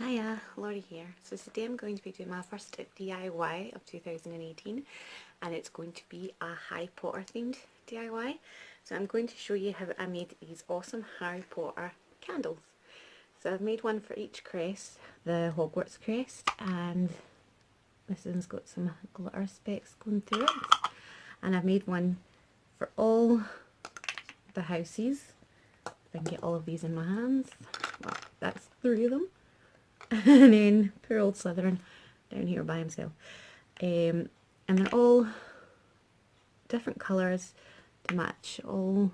Hiya, Laurie here. So today I'm going to be doing my first DIY of 2018 and it's going to be a Harry Potter themed DIY. So I'm going to show you how I made these awesome Harry Potter candles. So I've made one for each crest, the Hogwarts crest, and this one's got some glitter specks going through it. And I've made one for all the houses. If I can get all of these in my hands. Well, that's 3 of them. And then poor old Slytherin down here by himself. And they're all different colours to match all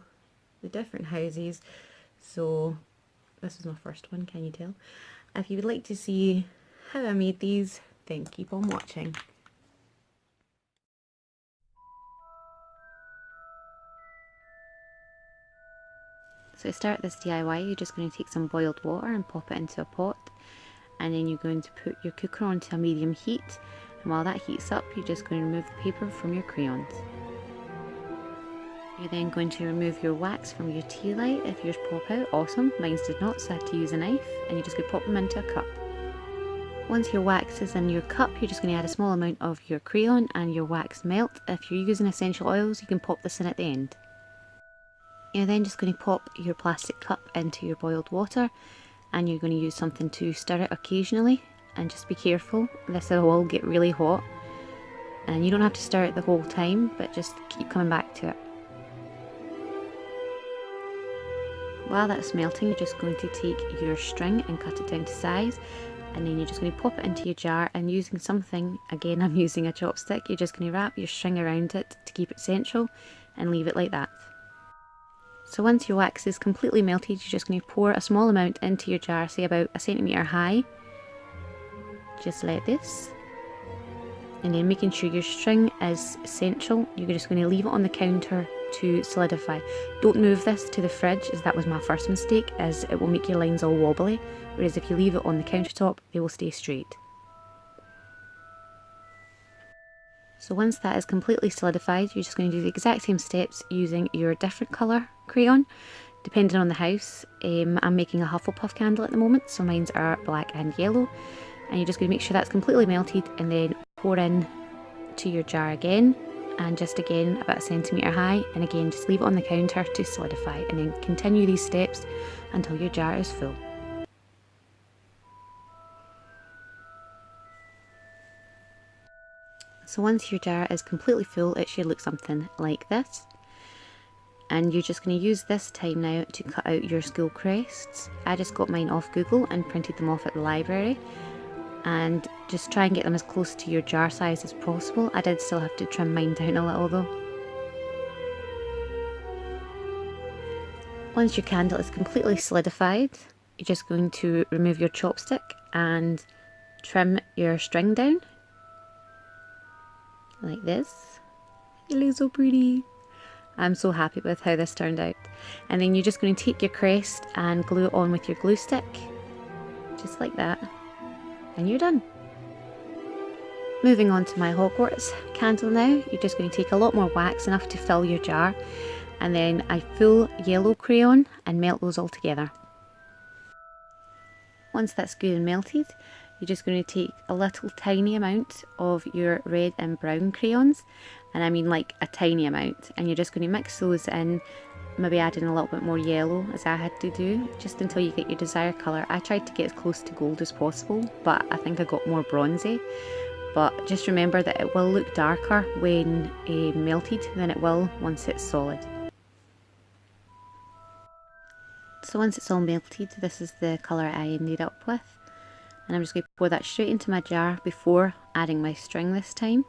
the different houses. So this is my first one, can you tell? If you would like to see how I made these, then keep on watching. So to start this DIY, you're just going to take some boiled water and pop it into a pot. And then you're going to put your cooker onto a medium heat, and while that heats up you're just going to remove the paper from your crayons. You're then going to remove your wax from your tea light. If yours pop out, awesome, mine did not, so I had to use a knife, and you're just going to pop them into a cup. Once your wax is in your cup, you're just going to add a small amount of your crayon and your wax melt. If you're using essential oils, you can pop this in at the end. You're then just going to pop your plastic cup into your boiled water, and you're going to use something to stir it occasionally, and just be careful, this will get really hot and you don't have to stir it the whole time, but just keep coming back to it. While that's melting, you're just going to take your string and cut it down to size, and then you're just going to pop it into your jar, and using something, again I'm using a chopstick, you're just going to wrap your string around it to keep it central and leave it like that. So once your wax is completely melted, you're just going to pour a small amount into your jar, say about 1 centimetre high, just like this. And then making sure your string is central, you're just going to leave it on the counter to solidify. Don't move this to the fridge, as that was my first mistake, as it will make your lines all wobbly, whereas if you leave it on the countertop, they will stay straight. So once that is completely solidified, you're just going to do the exact same steps using your different colour crayon, depending on the house. I'm making a Hufflepuff candle at the moment, so mine are black and yellow. And you're just going to make sure that's completely melted, and then pour in to your jar again, and just again about 1 centimetre high, and again just leave it on the counter to solidify, and then continue these steps until your jar is full. So once your jar is completely full, it should look something like this. And you're just going to use this time now to cut out your school crests. I just got mine off Google and printed them off at the library. And just try and get them as close to your jar size as possible. I did still have to trim mine down a little though. Once your candle is completely solidified, you're just going to remove your chopstick and trim your string down. Like this. It looks so pretty. I'm so happy with how this turned out. And then you're just going to take your crest and glue it on with your glue stick, just like that, and you're done. Moving on to my Hogwarts candle now, you're just going to take a lot more wax, enough to fill your jar, and then a full yellow crayon and melt those all together. Once that's good and melted, you're just going to take a little tiny amount of your red and brown crayons, and I mean like a tiny amount, and you're just going to mix those in, maybe add in a little bit more yellow as I had to do, just until you get your desired colour. I tried to get as close to gold as possible, but I think I got more bronzy. But just remember that it will look darker when melted than it will once it's solid. So once it's all melted, this is the colour I ended up with. And I'm just going to pour that straight into my jar before adding my string this time.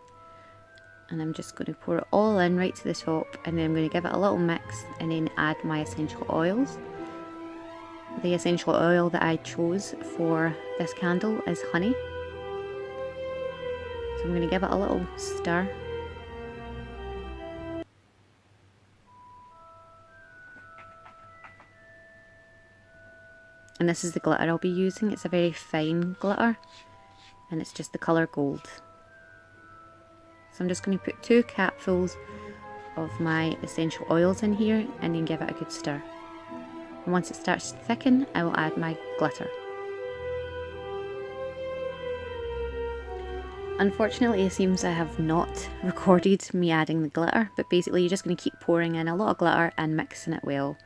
And I'm just going to pour it all in right to the top, and then I'm going to give it a little mix and then add my essential oils. The essential oil that I chose for this candle is honey. So I'm going to give it a little stir. And this is the glitter I'll be using. It's a very fine glitter, and it's just the colour gold. So I'm just going to put 2 capsules of my essential oils in here, and then give it a good stir. And once it starts to thicken, I will add my glitter. Unfortunately, it seems I have not recorded me adding the glitter, but basically you're just going to keep pouring in a lot of glitter and mixing it well.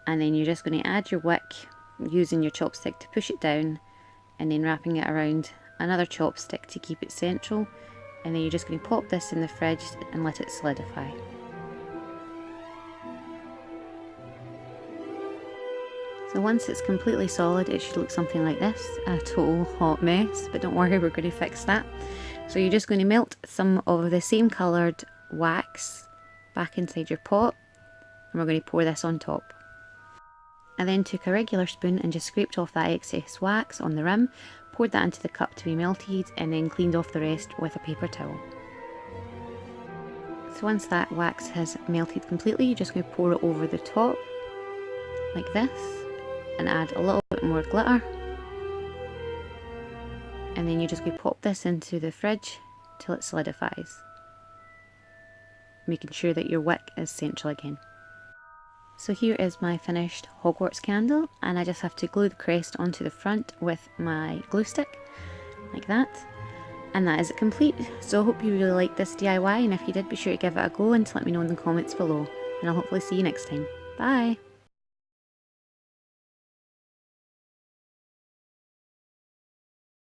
And then you're just going to add your wick using your chopstick to push it down, and then wrapping it around another chopstick to keep it central. And then you're just going to pop this in the fridge and let it solidify. So once it's completely solid, it should look something like this, a total hot mess, but don't worry, we're going to fix that. So you're just going to melt some of the same coloured wax back inside your pot, and we're going to pour this on top. I then took a regular spoon and just scraped off that excess wax on the rim, poured that into the cup to be melted, and then cleaned off the rest with a paper towel. So once that wax has melted completely, you're just going to pour it over the top, like this, and add a little bit more glitter, and then you're just going to pop this into the fridge till it solidifies, making sure that your wick is central again. So here is my finished Hogwarts candle, and I just have to glue the crest onto the front with my glue stick, like that, and that is it complete. So I hope you really liked this DIY, and if you did, be sure to give it a go and to let me know in the comments below, and I'll hopefully see you next time. Bye!